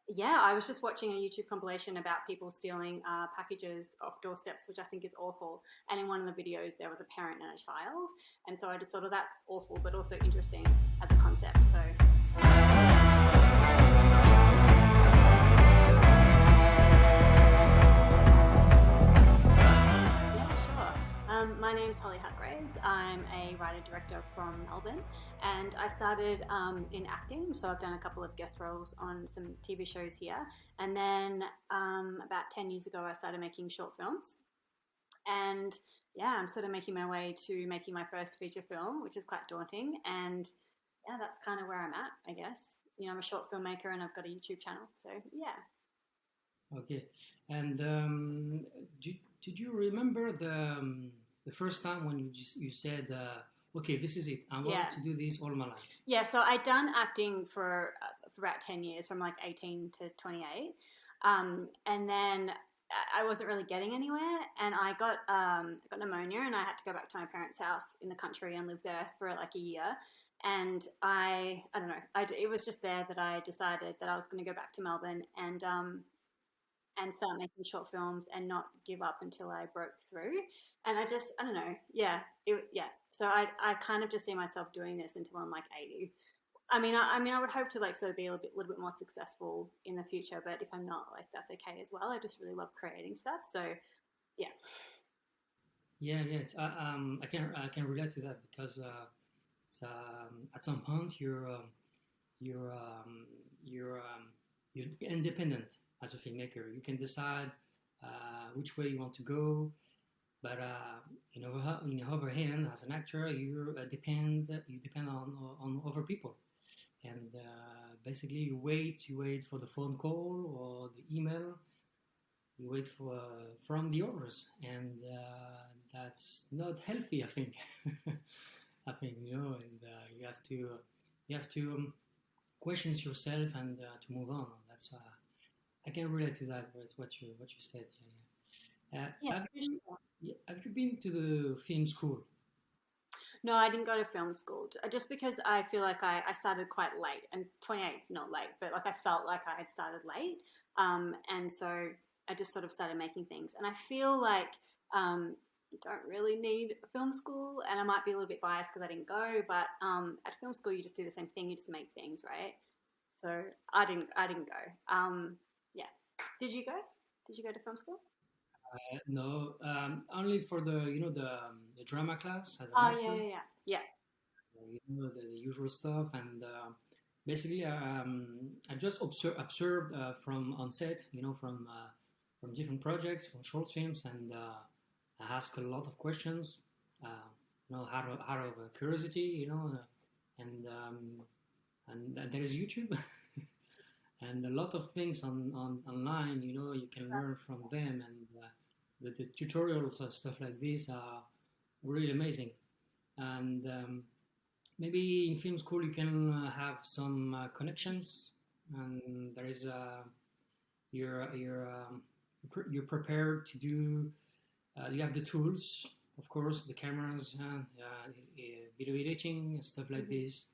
Yeah, I was just watching a YouTube compilation about people stealing packages off doorsteps, which I think is awful. And in one of the videos, there was a parent and a child. And so I just thought, of that's awful, but also interesting as a concept. So, yeah, sure. My name's Holly Hargreaves. I'm a writer director from Melbourne, and I started in acting. So I've done a couple of guest roles on some TV shows here, and then about 10 years ago, I started making short films. And yeah, I'm sort of making my way to making my first feature film, which is quite daunting. And yeah, that's kind of where I'm at, I guess. I'm a short filmmaker and I've got a YouTube channel. So yeah. Okay. And did you remember the first time when you said, okay, this is it. I Yeah. want to do this all my life. Yeah, so I'd done acting for about 10 years, from like 18 to 28. And then I wasn't really getting anywhere. And I got pneumonia and I had to go back to my parents' house in the country and live there for like a year. And I don't know, it was just there that I decided that I was going to go back to Melbourne and start making short films and not give up until I broke through. And I don't know, yeah. So I kind of just see myself doing this until I'm like 80. I would hope to like sort of be little bit more successful in the future, but if I'm not, like that's okay as well. I just really love creating stuff. So yeah, Yeah, yeah. I can relate to that because it's at some point you're you're you're independent as a filmmaker. You can decide which way you want to go, but in the other hand, as an actor, you depend on other people, and basically you wait for the phone call or the email, you wait for from the others, and that's not healthy. I think. I think and you have to question yourself and to move on. That's I can relate to that. With what you said. Yeah, yeah, have for you sure. have you been to the film school? No, I didn't go to film school just because I feel like I started quite late, and 28 is not late, but like I felt like I had started late. And so I just sort of started making things. And I feel like you don't really need a film school, and I might be a little bit biased because I didn't go, but at film school you just do the same thing, you just make things, right? So I didn't go. Yeah. Did you go? Did you go to film school? No, only for the drama class as an Oh yeah, actor. yeah, yeah. The usual stuff, and basically I just observed from on set, from different projects, from short films, and I ask a lot of questions, out of curiosity, and there is YouTube. And a lot of things on online, you can learn from them, and the tutorials or stuff like this are really amazing. And maybe in film school you can have some connections, and there is you're prepared to do. You have the tools, of course, the cameras, video editing, stuff like Hmm. this.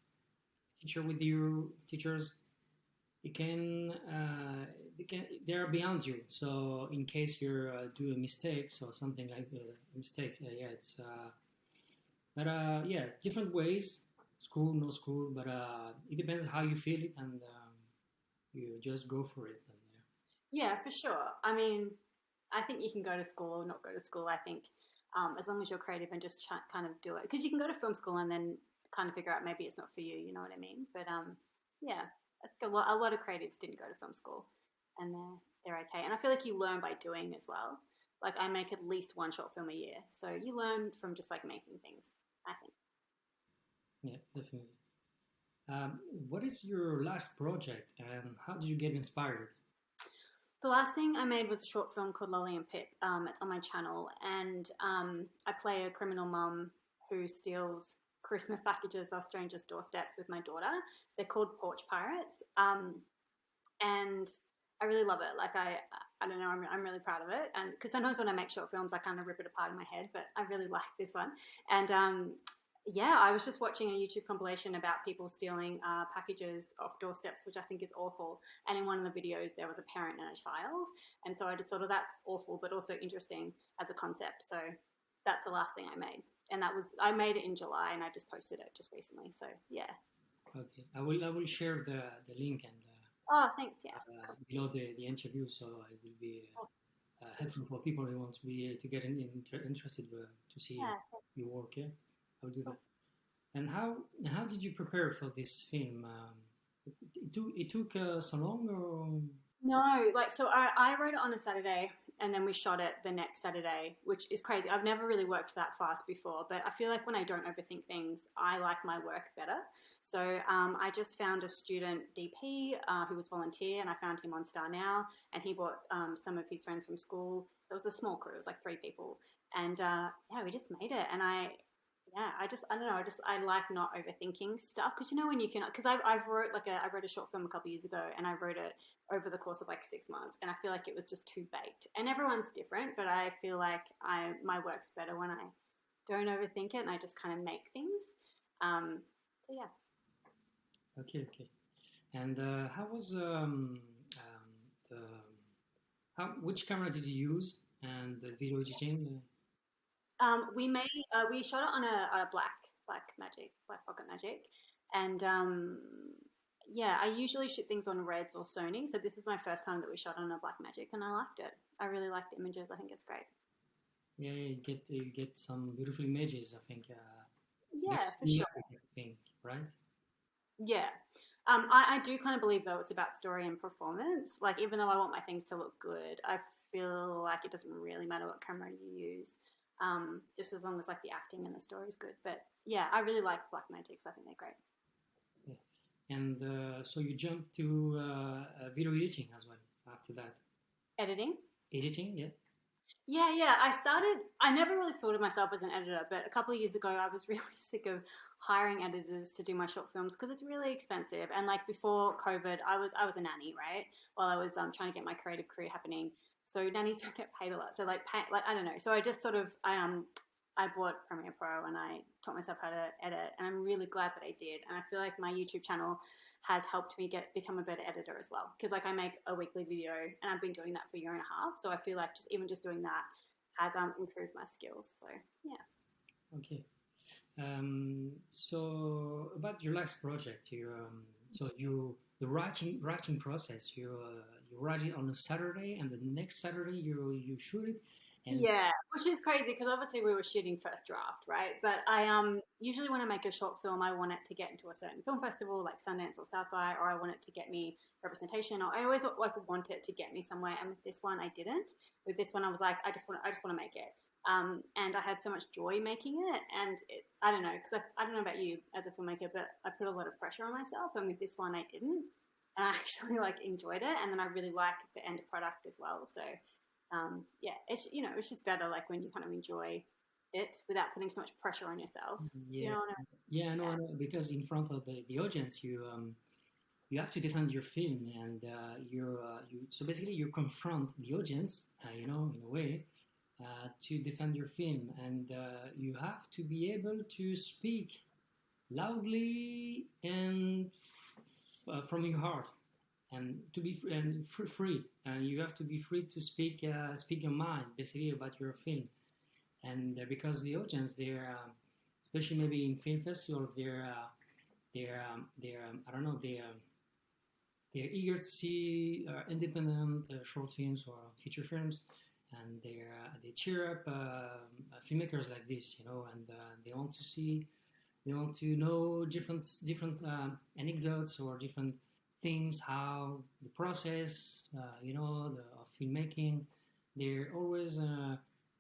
Teacher with you, teachers, they can they are beyond you. So in case you do a mistakes or something like a mistake, yeah, it's but yeah, different ways. School, no school, but it depends how you feel it, and you just go for it. And, Yeah, for sure. I think you can go to school or not go to school. I think as long as you're creative and just kind of do it, because you can go to film school and then kind of figure out maybe it's not for you. You know what I mean? But yeah, I think a lot of creatives didn't go to film school, and they're okay. And I feel like you learn by doing as well. Like I make at least one short film a year, so you learn from just like making things. I think. yeah, definitely. What is your last project, and how did you get inspired? The last thing I made was a short film called Lolly and Pip. It's on my channel, and I play a criminal mum who steals Christmas packages off strangers' doorsteps with my daughter. They're called Porch Pirates, and I really love it. Like I don't know, I'm really proud of it, and because sometimes when I make short films, I kind of rip it apart in my head, but I really like this one, and Yeah, I was just watching a YouTube compilation about people stealing packages off doorsteps, which I think is awful. And in one of the videos, there was a parent and a child. And so I just thought, that's awful, but also interesting as a concept. So that's the last thing I made. And I made it in July and I just posted it just recently. So yeah. Okay, I will share the link and Oh, thanks. Yeah. Cool. below the interview, so it will be Awesome. helpful for people who want to be to get interested to see Yeah. your work. Yeah, I'll do Cool. that. And how did you prepare for this film? It took so long, or No, like, so I wrote it on a Saturday and then we shot it the next Saturday, which is crazy. I've never really worked that fast before, but I feel like when I don't overthink things, I like my work better. So I just found a student DP who was volunteer, and I found him on Star Now, and he brought some of his friends from school. So it was a small crew, it was like 3 people. And yeah, we just made it. And yeah, I don't know, I like not overthinking stuff, because when you can, because I wrote a short film a couple years ago, and I wrote it over the course of like 6 months, and I feel like it was just too baked. And everyone's different, but I feel like my work's better when I don't overthink it and I just kind of make things. So yeah. okay, okay. And how was the which camera did you use and the video editing? We shot it on a black pocket magic, and yeah, I usually shoot things on Reds or Sony. So this is my first time that we shot on a black magic, and I liked it. I really liked the images. I think it's great. Yeah, you get some beautiful images. I think very Yeah, for sure. cinematic. I think, right? Yeah. I do kind of believe, though, it's about story and performance. Like, even though I want my things to look good, I feel like it doesn't really matter what camera you use, just as long as like the acting and the story is good. But yeah, I really like Black Magics. I think they're great. Yeah. And so you jumped to video editing as well after that. Editing. Editing, yeah. Yeah. I never really thought of myself as an editor, but a couple of years ago, I was really sick of hiring editors to do my short films because it's really expensive. And like before COVID, I was a nanny, right? While I was trying to get my creative career happening. So nannies don't get paid a lot. So like I don't know. So I just sort of I bought Premiere Pro and I taught myself how to edit, and I'm really glad that I did. And I feel like my YouTube channel has helped me become a better editor as well, because like I make a weekly video and I've been doing that for a year and a half. So I feel like just doing that has improved my skills. So yeah. Okay. So about your last project, the writing process. You write it on a Saturday, and the next Saturday you shoot it, and Yeah, which is crazy because obviously we were shooting first draft, right? But I usually when I make a short film, I want it to get into a certain film festival like Sundance or South by, or I want it to get me representation, or I always like want it to get me somewhere. And with this one, I didn't. With this one, I was like, I just want to make it. And I had so much joy making it, and I don't know, because I don't know about you as a filmmaker, but I put a lot of pressure on myself, and with this one, I didn't, and I actually like enjoyed it, and then I really liked the end product as well. So yeah, it's just better like when you kind of enjoy it without putting so much pressure on yourself. Do you yeah, know what I mean? yeah, I Yeah. know, because in front of the audience, you have to defend your film, and you so basically you confront the audience, in a way, to defend your film, and you have to be able to speak loudly and from your heart, and to be free, and you have to be free to speak your mind basically about your film. And because the audience, they're especially maybe in film festivals, they're I don't know, they're eager to see independent short films or feature films, and they cheer up filmmakers like this, and they want to know different anecdotes or different things, how the process, of filmmaking. They're always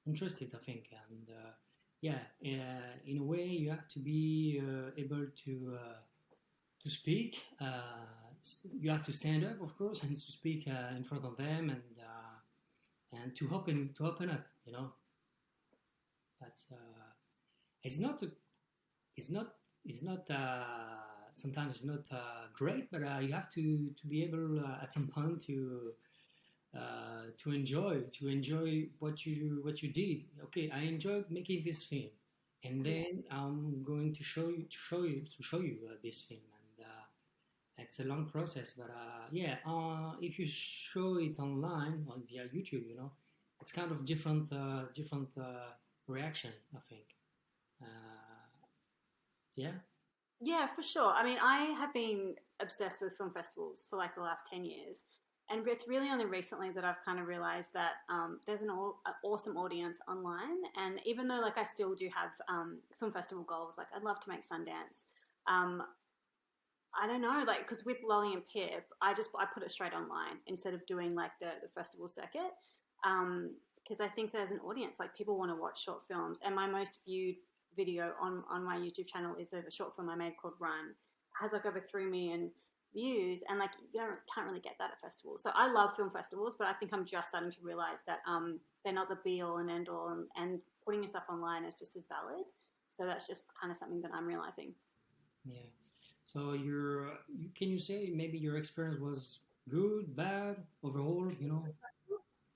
interested, I think, and yeah, in a way, you have to be able to speak. You have to stand up, of course, and to speak in front of them, and to open up. That's it's not it's not it's not sometimes it's not great, but you have to be able at some point to enjoy what you did. Okay, I enjoyed making this film, and then I'm going to show you this film, and it's a long process. But yeah, if you show it online on via YouTube, it's kind of different reaction, I think. Uh, yeah, Yeah, for sure. I mean, I have been obsessed with film festivals for like the last 10 years. And it's really only recently that I've kind of realized that there's an awesome audience online. And even though like I still do have film festival goals, like I'd love to make Sundance. Um, I don't know, like, because with Lolly and Pip, I put it straight online instead of doing like the festival circuit. Because I think there's an audience, like people want to watch short films. And my most viewed video on my YouTube channel is a short film I made called Run. It has like over 3 million views, and like can't really get that at festivals. So I love film festivals, but I think I'm just starting to realize that they're not the be all and end all, and putting your stuff online is just as valid. So that's just kind of something that I'm realizing. yeah. So can you say maybe your experience was good, bad, overall,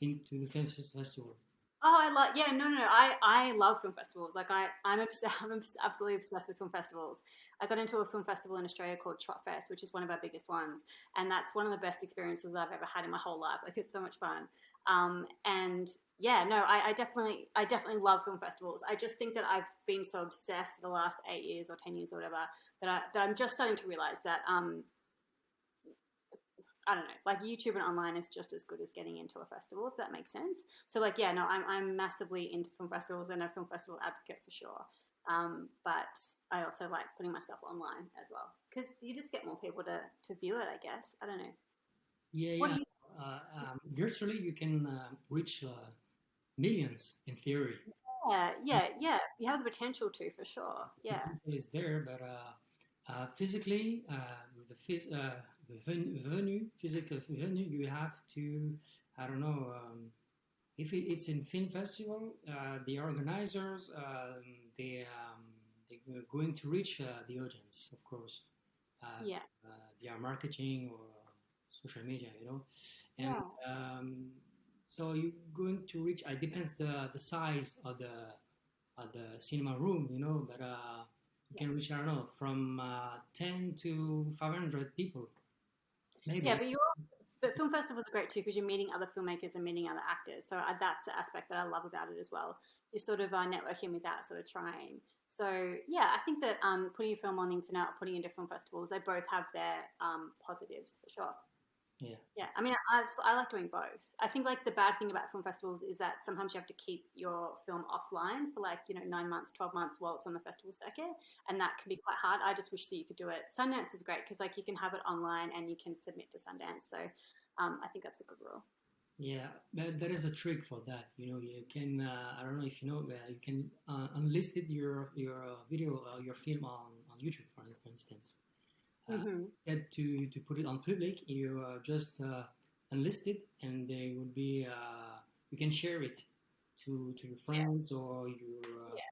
into the film festival? Oh, I love, yeah, no, no, no. I love film festivals. Like I'm obsessed, absolutely obsessed with film festivals. I got into a film festival in Australia called Trot Fest, which is one of our biggest ones, and that's one of the best experiences I've ever had in my whole life. Like it's so much fun. And yeah, no, I definitely love film festivals. I just think that I've been so obsessed the last 8 years or 10 years or whatever that I'm just starting to realize that I don't know, like YouTube and online is just as good as getting into a festival, if that makes sense. So like, yeah, no, I'm massively into film festivals and a film festival advocate for sure. But I also like putting my stuff online as well because you just get more people to view it, I guess. I don't know. Yeah, What yeah. do you? Virtually, you can reach millions in theory. Yeah, yeah, yeah. You have the potential to for sure. Yeah, Potential is there, but physically, with the venue, physical venue, you have to, I don't know, if it's in film festival, the organizers, they're going to reach the audience, of course, yeah, via marketing or social media, and yeah, um, so you're going to reach. It depends the size of the cinema room, but you yeah. can reach, I don't know, from 10 to 500 people, Yeah, maybe. but film festivals are great too because you're meeting other filmmakers and meeting other actors. So that's the aspect that I love about it as well. You're sort of networking with that, sort of trying. So yeah, I think that putting your film on the internet or putting into film festivals, they both have their positives for sure. Yeah, Yeah, I mean, I like doing both. I think like the bad thing about film festivals is that sometimes you have to keep your film offline for like 9 months, 12 months while it's on the festival circuit, and that can be quite hard. I just wish that you could do it. Sundance is great because like you can have it online and you can submit to Sundance. So I think that's a good rule. yeah, but there is a trick for that. You can, I don't know if you know, you can unlisted your video, your film on YouTube, for instance. Hmm. Instead to put it on public, you just unlist it, and they will be you can share it to your Yeah, friends, or your yeah,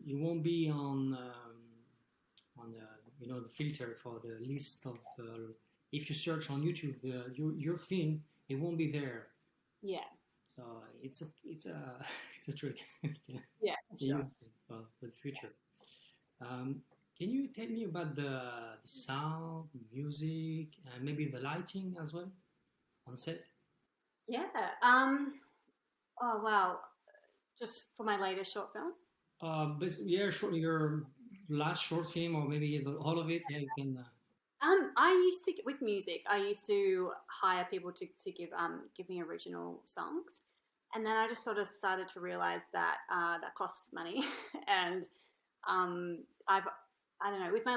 you won't be on the the filter for the list of if you search on YouTube your film, it won't be there. yeah, So it's a it's a trick. Yeah, yeah, for sure. use for the future. um, can you tell me about the sound, music, and maybe the lighting as well on set? Yeah. Oh wow. Just for my latest short film. But yeah, short, your last short film, or maybe all of it. Yeah, you can. I used to with music. I used to hire people to give me original songs, and then I just sort of started to realize that that costs money, and I've I don't know with my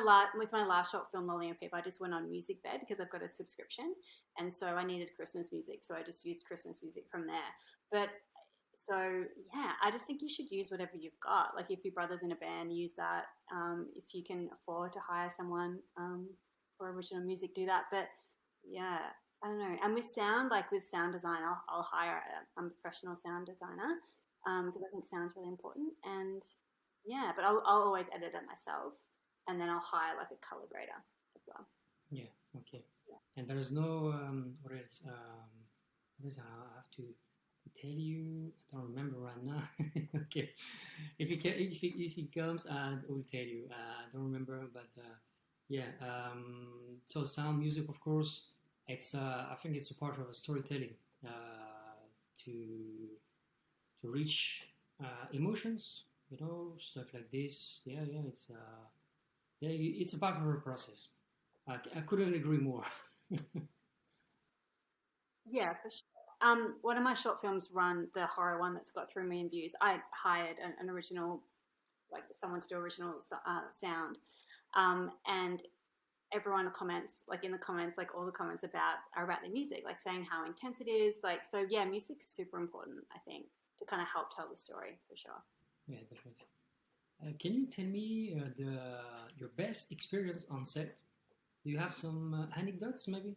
last short film Lolly and Pip, I just went on Music Bed because I've got a subscription, and so I needed Christmas music, so I just used Christmas music from there. But so yeah, I just think you should use whatever you've got. Like if your brother's in a band, use that. If you can afford to hire someone for original music, do that. But yeah, I don't know. And with sound, like with sound design, I'll hire a professional sound designer because I think sound's really important. And yeah, but I'll always edit it myself, and then I'll hire like a color grader as well. Yeah, okay. Yeah. And there's no what is I have to tell you, I don't remember right now. Okay, if it comes, I will tell you. I don't remember, but yeah. So sound music, of course, it's I think it's a part of a storytelling to reach emotions, stuff like this. Yeah, yeah, it's a part of a process. I couldn't agree more. Yeah, for sure. One of my short films run the horror one that's got 3 million views. I hired an original, like someone to do original sound, and everyone comments, like in the comments, like all the comments are about the music, like saying how intense it is. Like, so yeah, music's super important, I think, to kind of help tell the story for sure. Yeah, definitely. Can you tell me your best experience on set? Do you have some anecdotes, maybe?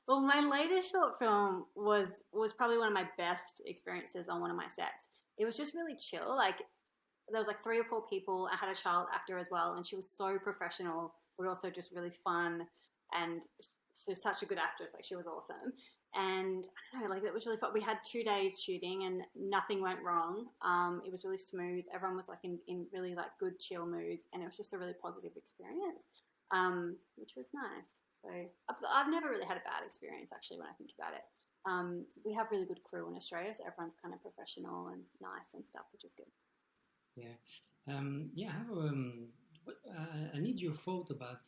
Well, my latest short film was probably one of my best experiences on one of my sets. It was just really chill. Like there was like 3 or 4 people. I had a child actor as well, and she was so professional, but also just really fun. And she was such a good actress. Like she was awesome. And I don't know, like it was really fun. We had 2 days shooting, and nothing went wrong. It was really smooth. Everyone was like in really like good chill moods, and it was just a really positive experience, which was nice. So I've never really had a bad experience actually when I think about it. We have really good crew in Australia, so everyone's kind of professional and nice and stuff, which is good. Yeah. Yeah, I need your thought about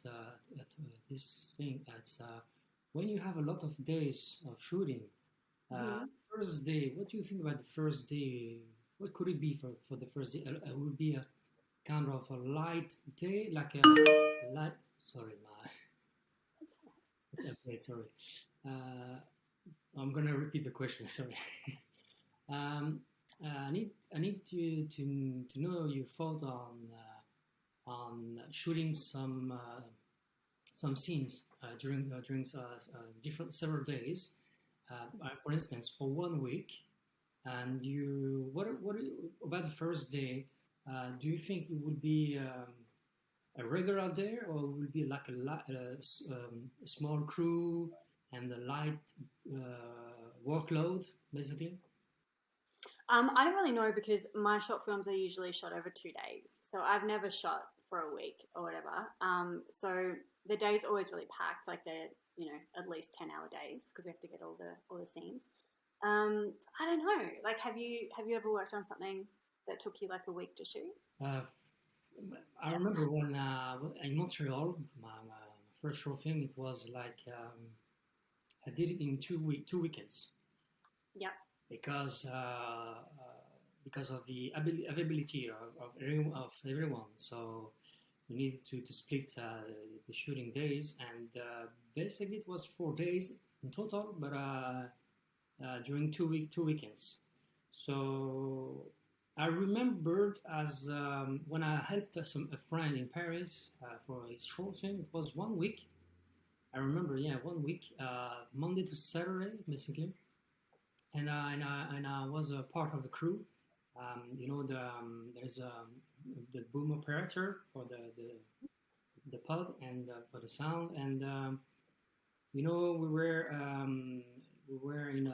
this thing. It's when you have a lot of days of shooting. Mm-hmm. First day, what do you think about the first day? What could it be for the first day? It would be a kind of a light day, like a light. Sorry, my it's okay. Sorry. Uh, I'm gonna repeat the question. Sorry. um, I need to know your thought on shooting some scenes during different several days. For instance, for 1 week, and what about the first day? Do you think it would be a regular day, or it would be like a small crew and a light workload, basically? I don't really know because my short films are usually shot over 2 days. So I've never shot for a week or whatever. So the days are always really packed, like they're, at least 10-hour days because we have to get all the scenes. I don't know. Like have you ever worked on something that took you like a week to shoot? Uh, I remember when in Montreal, my first short film, it was like I did it in 2 weekends Yep. because because of the availability of everyone. So we needed to split the shooting days, and basically it was 4 days in total, but during 2 weekends. So I remembered as when I helped a friend in Paris for his short film. It was 1 week. I remember, yeah, 1 week, Monday to Saturday, basically, and I was a part of the crew. There's the boom operator for the pod and for the sound, and we were in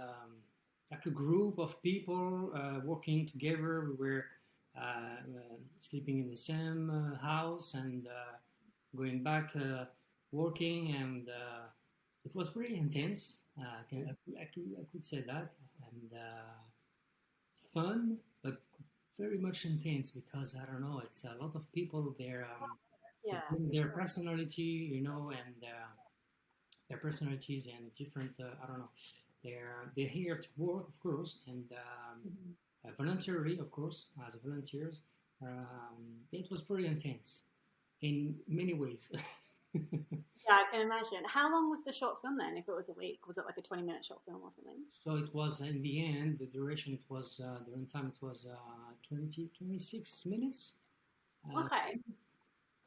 like a group of people working together. We were sleeping in the same house and going back working, and it was pretty intense. I could say that, and fun, but very much intense because I don't know. It's a lot of people there. They Yeah, bring for their sure. personality, and their personalities and different. I don't know. They're here to work, of course, and Mhm. voluntarily, of course, as volunteers. It was pretty intense in many ways. Yeah, I can imagine. How long was the short film then? If it was a week, was it like a 20-minute short film or something? So it was in the end, the duration, it was the runtime, it was 26 minutes. Uh, Okay. uh,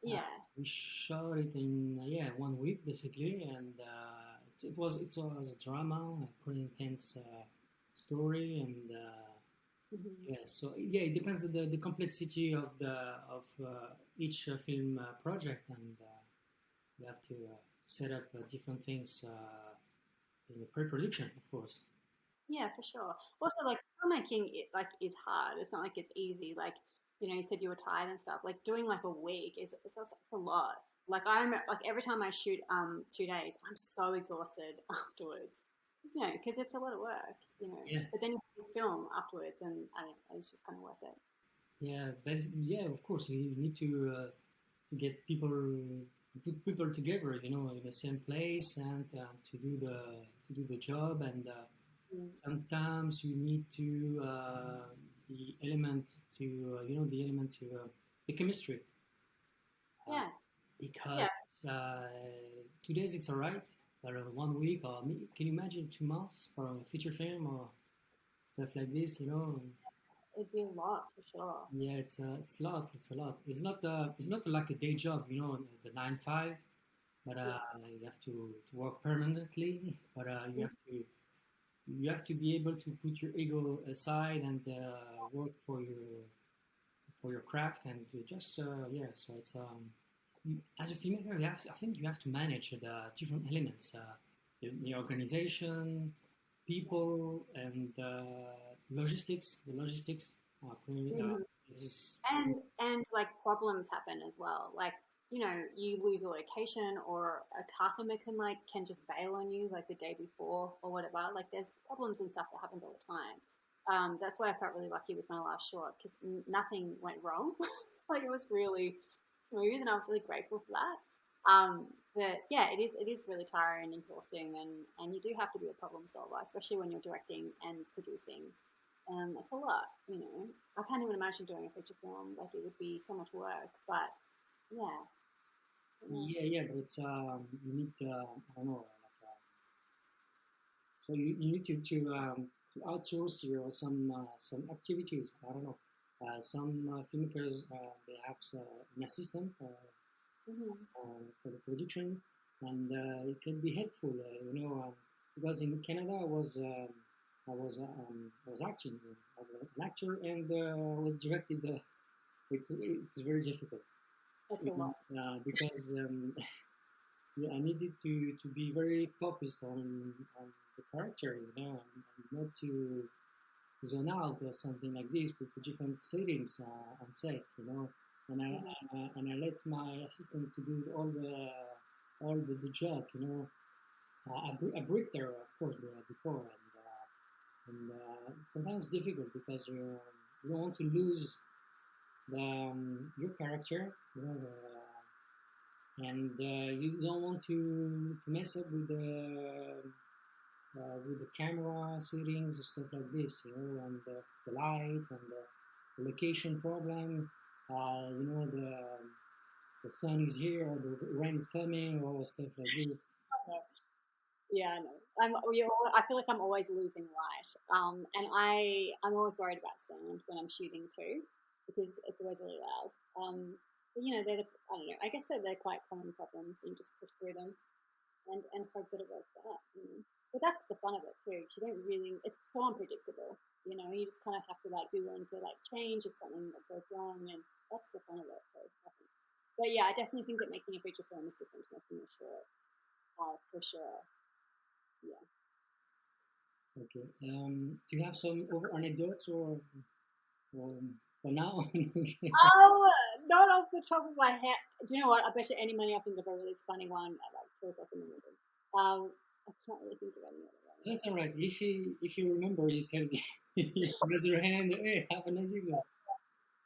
Yeah. we shot it in yeah 1 week basically, and it was a drama, a pretty intense story, and Mhm. yeah. So yeah, it depends on the complexity of each film project, and you have to set up different things in the pre-production, of course. Yeah, for sure. Also, like filmmaking, like is hard. It's not like it's easy. Like you said you were tired and stuff. Like doing like a week it's a lot. Like I'm like every time I shoot 2 days, I'm so exhausted afterwards. Because it's a lot of work. Yeah, But then you have this film afterwards, and I don't know, it's just kind of worth it. yeah, yeah. Of course, you need to get people, put people together, in the same place, and to do the job. And Mm. sometimes you need to the element to the element to the chemistry, uh, Yeah, yeah. because uh, 2 days it's alright, but 1 week, or can you imagine 2 months for a feature film or stuff like this. It'd be a lot for sure. Yeah, it's a lot. It's a lot. It's not like a day job, the 9 5, but Yeah. you have to work permanently. But Mm. you have to be able to put your ego aside and work for your craft and to just yeah. So it's as a filmmaker, I think you have to manage the different elements, the organization, people, and logistics. The logistics. Mhm. This is And like problems happen as well. Like you lose a location, or a castle can just bail on you like the day before or whatever. Like there's problems and stuff that happens all the time. That's why I felt really lucky with my last short, because nothing went wrong. Like it was really smooth, and I was really grateful for that. But yeah, it is really tiring and exhausting, and you do have to be a problem solver, especially when you're directing and producing. It's a lot. I can't even imagine doing a feature film. Like it would be so much work. But yeah, yeah. yeah, yeah, but it's you need I don't know, like so you need to outsource your some activities. I don't know. Some filmmakers they have an assistant Mm-hmm. for the production, and it can be helpful. Because in Canada I was acting. I was an actor and was directed. It's very difficult It's a lot. because yeah, I needed to be very focused on the character, and not to zone out or something like this with the different settings on set. And I Mm-hmm. and I let my assistant to do all the job. I briefed her, of course, before, and sometimes it's difficult because you don't want to lose your character, and you don't want to mess up with the camera settings or stuff like this, and the light and the location problem. The sun is here or the rain is coming or stuff like this. Yeah, I know. I feel like I'm always losing light. And I'm always worried about sound when I'm shooting too, because it's always really loud. But I don't know. I guess they're quite common problems, and you just push through them and hope that it works out. But that's the fun of it too. 'Cause you don't really. It's so unpredictable. You just kind of have to like be willing to like change if something like goes wrong, and that's the fun of it. So, I think. But yeah, I definitely think that making a feature film is different to making a short, for sure. Yeah. Okay. Do you have some other anecdotes or for now? Oh, not off the top of my head. Do you know what? I bet you any money I think of a really funny one at like 2 o'clock in the morning. I can't really think of any other ones. That's all right. If you remember, you tell me. You raise your hand. Hey, have an anecdote.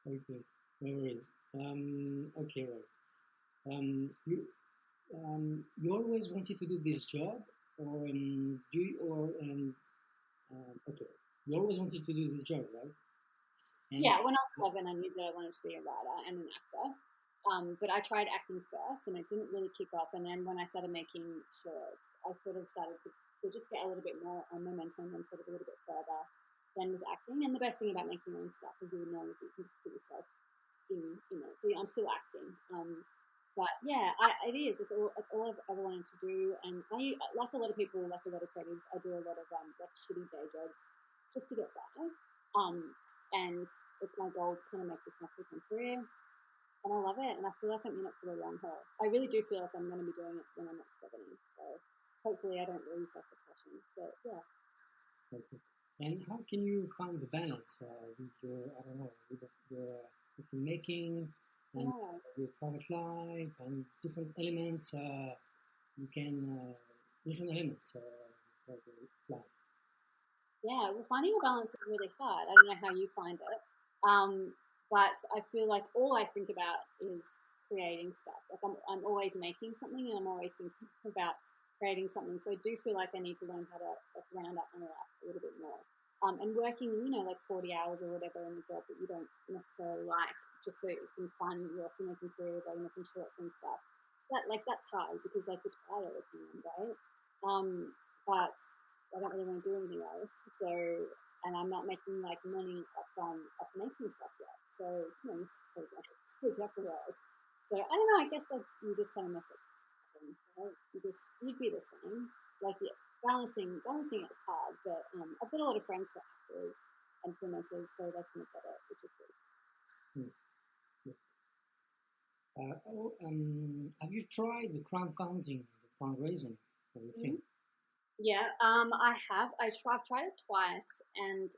Okay, no worries. Okay, right. You always wanted to do this job, or do you, or okay, you always wanted to do this job, right? And Yeah, when I was 11, I knew that I wanted to be a writer and an actor. But I tried acting first, and it didn't really kick off. And then when I started making shorts, I sort of started to just get a little bit more momentum and sort of a little bit further than with acting. And the best thing about making your own stuff, as you would know, is that you can just put yourself in it. So yeah, I'm still acting. But yeah, it is. It's all I've ever wanted to do. And like a lot of people, like a lot of creatives, I do a lot of like shitty day jobs just to get by. And it's my goal to kind of make this my full-time career, and I love it, and I feel like I'm in it for the long haul. I really do feel like I'm going to be doing it when I'm at 70, so hopefully I don't lose like the passion. But yeah, Okay. And how can you find the balance with your, I don't know, with your filmmaking and Yeah. your private life and different elements? You can different elements of the life. Yeah, well, finding a balance is really hard. I don't know how you find it, but I feel like all I think about is creating stuff. Like I'm always making something, and I'm always thinking about creating something. So I do feel like I need to learn how to like round up my life a little bit more. And working, like 40 hours or whatever in a job that you don't necessarily like, just so you can fund your filmmaking career by making shorts and stuff. That's hard because like you're tired all the time, right? But I don't really want to do anything else. So, and I'm not making like money off making stuff yet. So, you have to work. So I don't know. I guess like you just kind of make it happen, right? You'd be the same. Like yeah, balancing it's hard, but I've got a lot of friends that are actors and filmmakers, so they kind of get it, which is good. Hmm. Yeah. Have you tried the crowdfunding, the fundraising for the film? Yeah, I have. I've tried it twice, and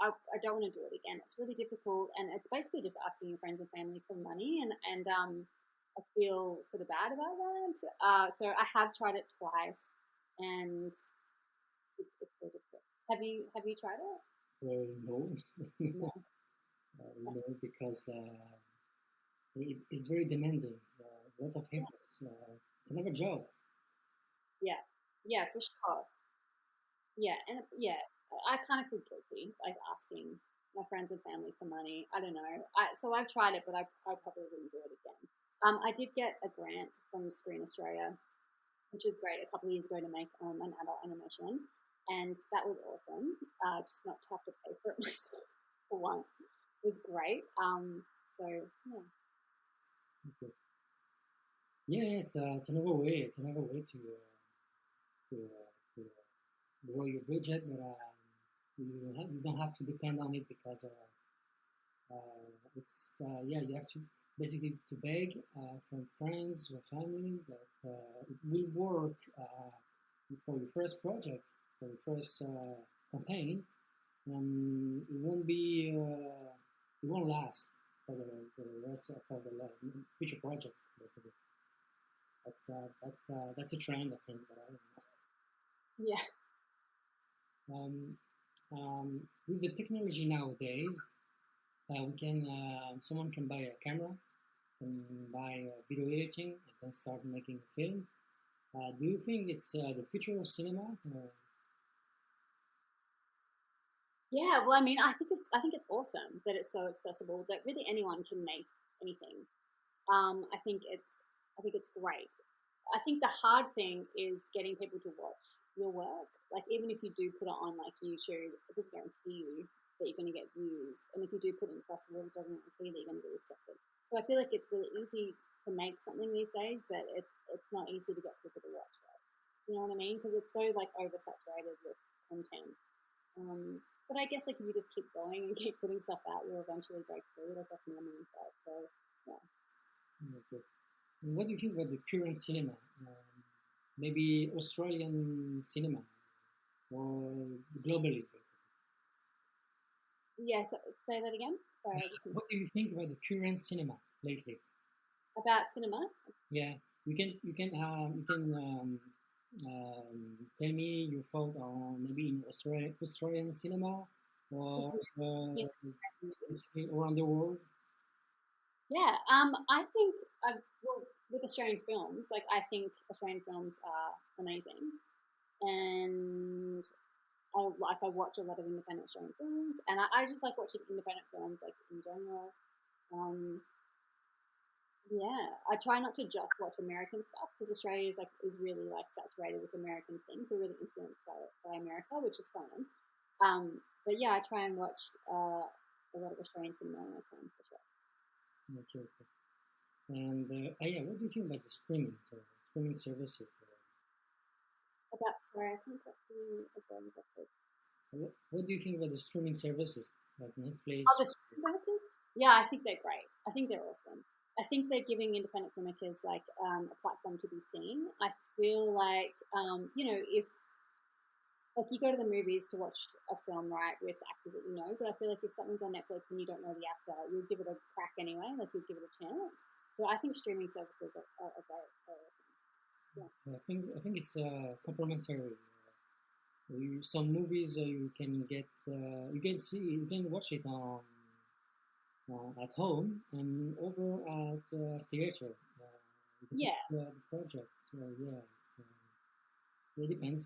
I don't want to do it again. It's really difficult, and it's basically just asking your friends and family for money, and I feel sort of bad about that. So I have tried it twice, and it's really difficult. Have you tried it? No, No. no, because it's very demanding, a lot of Yeah, effort. It's another job. yeah, yeah, for sure. Yeah, and yeah, I kind of feel guilty, like asking my friends and family for money. I don't know. So I've tried it, but I probably wouldn't do it again. I did get a grant from Screen Australia, which was great a couple of years ago to make an adult animation, and that was awesome. Just not to have to pay for it myself for once was great. So yeah, Okay. Yeah, it's another way. It's another way to grow your budget, but you don't have to depend on it because it's yeah, you have to basically to beg from friends or family that it will work for your first project, for your first campaign, and it won't last for the rest of for the future projects. Basically, that's a trend I think. But I don't know. yeah, With the technology nowadays, we can someone can buy a camera, can buy video editing, and then start making a film. Do you think it's the future of cinema? yeah. Well, I mean, I think it's awesome that it's so accessible that really anyone can make anything. I think it's great. I think the hard thing is getting people to watch your work. Like even if you do put it on like YouTube, it doesn't guarantee you that you're going to get views. And if you do put it in festival, it doesn't guarantee that you're going to be accepted. So I feel like it's really easy to make something these days, but it's not easy to get people to watch it. You know what I mean? Because it's so like oversaturated with content. But I guess like if you just keep going and keep putting stuff out, you'll eventually break through. Like that's my mindset. So yeah. Okay. And what do you think about the current cinema? Maybe Australian cinema or globally? Yes, say that again. Sorry, I just missed What do you think about the current cinema lately? about cinema. Yeah, tell me your thought on maybe in Australian cinema or Just yeah, basically around the world. yeah. I think well with Australian films, like I think Australian films are amazing, and I watch a lot of independent Australian films, and I just like watching independent films like in general. Um, Yeah, I try not to just watch American stuff because Australia is really like saturated with American things. We're really influenced by America, which is fun. But yeah, I try and watch a lot of Australian cinema when I can for sure. Okay, okay. And yeah, what do you think about the streaming services? About sorry, I can't get through as well as I could. What do you think about the streaming services like Oh, Netflix? the streaming services? Yeah, I think they're great. I think they're awesome. I think they're giving independent filmmakers like a platform to be seen. I feel like if like you go to the movies to watch a film, right, with actors that you know. But I feel like if something's on Netflix and you don't know the actor, you'll give it a crack anyway. Like you'll give it a chance. So I think streaming services are very awesome. Yeah. I think it's complementary. Some movies you can get, you can watch it on at home and over at theater. Yeah. The project. So yeah, it depends.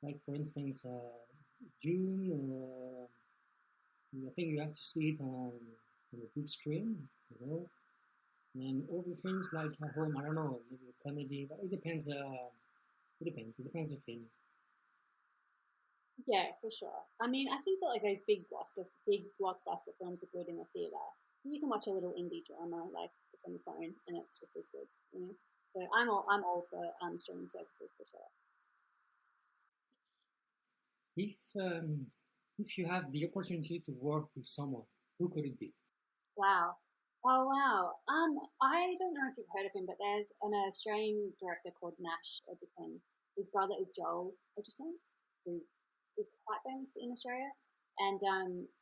Like for instance, June. I think you have to see it on a big screen. You know, and other things like at home. I don't know, maybe a comedy. But it depends. It depends. It depends on the film. Yeah, for sure. I mean, I think that like those big blockbuster films are good in the theater. You can watch a little indie drama like just on the phone, and it's just as good, you know. So I'm all for streaming services for sure. If if you have the opportunity to work with someone, who could it be? Wow. Oh wow. I don't know if you've heard of him, but there's an Australian director called Nash Edgerton. His brother is Joel Edgerton, who is quite famous in Australia. And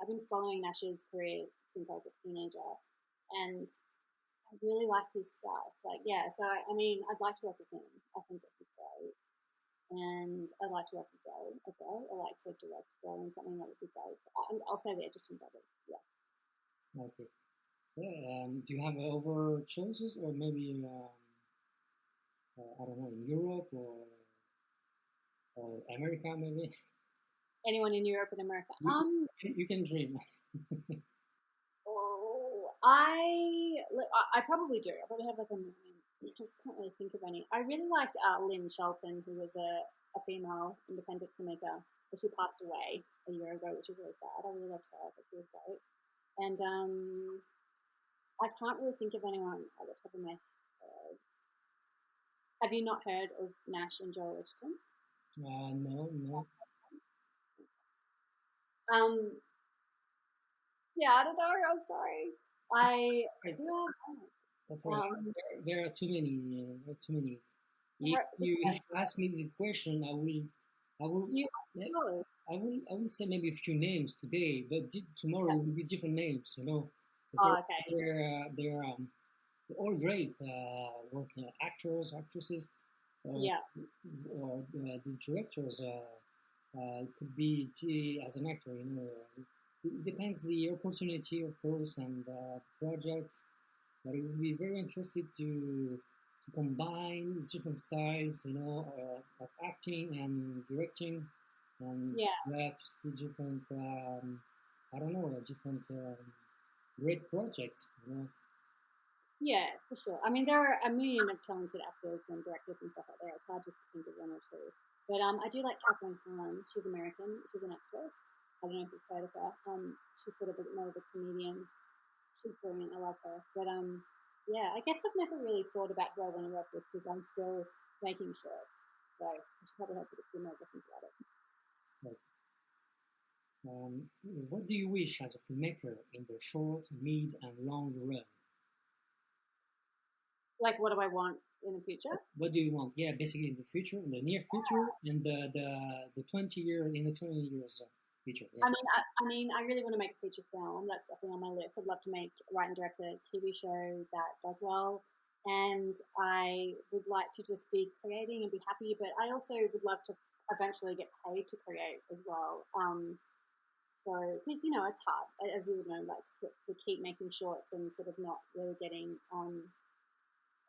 I've been following Nash's career since I was a teenager, and I really like his stuff. Like, yeah. So I mean, I'd like to work with him. I think that he's great, and I'd like to work with Joel as well. I like to direct Joel in something that would be great. I'll say the Edgerton brothers. Yeah. Okay. Yeah, do you have other choices, or maybe I don't know, in Europe or America, maybe? Anyone in Europe and America? You can dream. Oh, I probably do. I probably have like a million. I just can't really think of any. I really liked Lynn Shelton, who was a female independent filmmaker, but she passed away a year ago, which is really sad. I really loved her. I think she was great. And I can't really think of anyone at the top of my head. Have you not heard of Nash and Joel Edgerton? No, no. Um, yeah, I don't know. I'm sorry. I Right. yeah. That's all right. Um, There are too many. There are too many. If yes. you ask me the question, I will, Do you yeah, know? I will say maybe a few names today, but tomorrow Yeah. will be different names. You know, Oh, okay. they're all great working actors, actresses, uh, Yeah. or the directors. It could be as an actor. You know, it depends the opportunity, of course, and the project. But it would be very interested to combine different styles, you know, of acting and directing, and Yeah. yeah, to see different, I don't know, different great projects, you know. Yeah, for sure. I mean, there are a million of talented actors and directors and stuff out there. It's hard just to think of one or two. But I do like Catherine Hahn. She's American. She's an actress. I don't know if you've heard of her. She's sort of more of a comedian. She's brilliant. I love her. But yeah, I guess I've never really thought about who I want to work with because I'm still making shorts. So I should probably have a few more looking about it. Like, what do you wish as a filmmaker in the short, mid, and long run? Like, what do I want in the future? What do you want? Yeah, basically in the future, in the near future, and the 20 years in the 20 years future. Yeah. I really want to make a feature film. That's definitely on my list. I'd love to write and direct a TV show that does well, and I would like to just be creating and be happy. But I also would love to eventually get paid to create as well. So because it's hard, as you would know, like to keep making shorts and sort of not really getting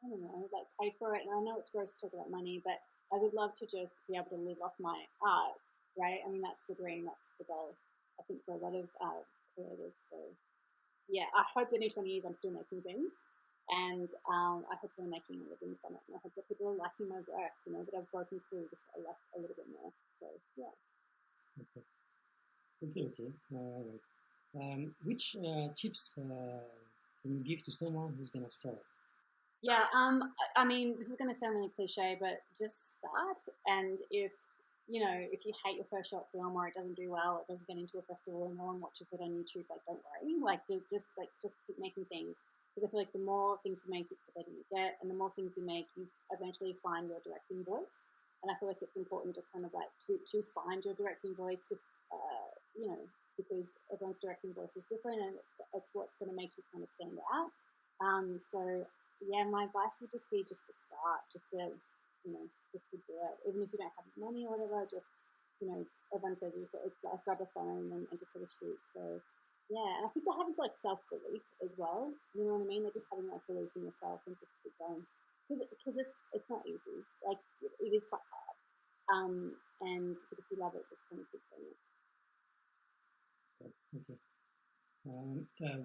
I don't know, like pay for it. And I know it's gross to talk about money, but I would love to just be able to live off my art, right? I mean, that's the dream, that's the goal. I think for a lot of creatives. So yeah, I hope that in 20 years I'm still making things, and I hope that I'm making a living from it. And I hope that people are liking my work, that I've broken through just a little bit more. So yeah. Okay. Okay. All right. Which tips can you give to someone who's gonna start? Yeah, I mean, this is going to sound really cliche, but just start. And if you hate your first short film or it doesn't do well, it doesn't get into a festival and no one watches it on YouTube, like, don't worry. Like, just keep making things. Because I feel like the more things you make, the better you get. And the more things you make, you eventually find your directing voice. And I feel like it's important to kind of like to find your directing voice, just because everyone's directing voice is different, and it's what's going to make you kind of stand out. So yeah, my advice would just be just to start, just to do it, even if you don't have money or whatever. Just everyone says it's like grab a phone and just sort of shoot. So yeah, and I think they're having like self belief as well. You know what I mean? They're just having like belief in yourself and just keep going, because it's not easy. Like it is quite hard. And if you love it, just kind of keep doing it. Okay.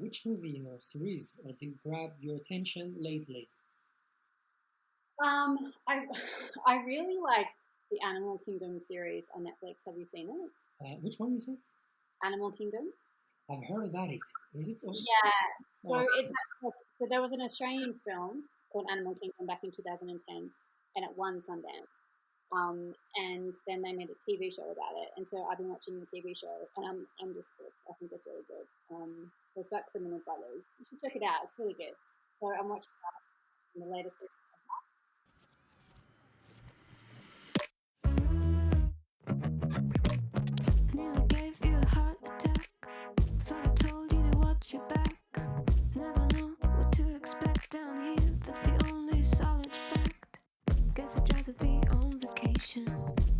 Which movie or series did grab your attention lately? I really like the Animal Kingdom series on Netflix. Have you seen it? Which one you said? Animal Kingdom. I've heard about it. Is it also? Yeah. So there was an Australian film called Animal Kingdom back in 2010, and it won Sundance. And then they made a TV show about it, and so I've been watching the TV show, and I'm just good. I think it's really good. It's about criminal brothers. You should check it out. It's really good. So I'm watching that in the latest series. Nearly gave you a heart attack. Thought I told you to watch your back. Never know what to expect down here. That's the only solid fact. Guess I'd rather be on vacation.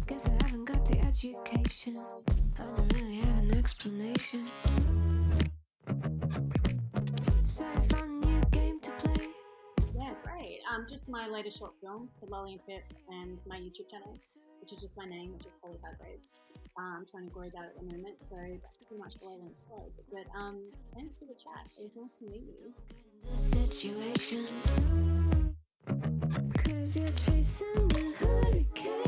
Guess I haven't got the education. I don't really have an explanation. So I found a new game to play. Yeah, great. Just my latest short film called Lolly and Pip, and my YouTube channel, which is just my name, which is Holly Hargreaves. I'm trying to grow that at the moment, so that's pretty much all I want to plug. But thanks for the chat. It was nice to meet you. The situations, 'cause you're chasing the hurricane.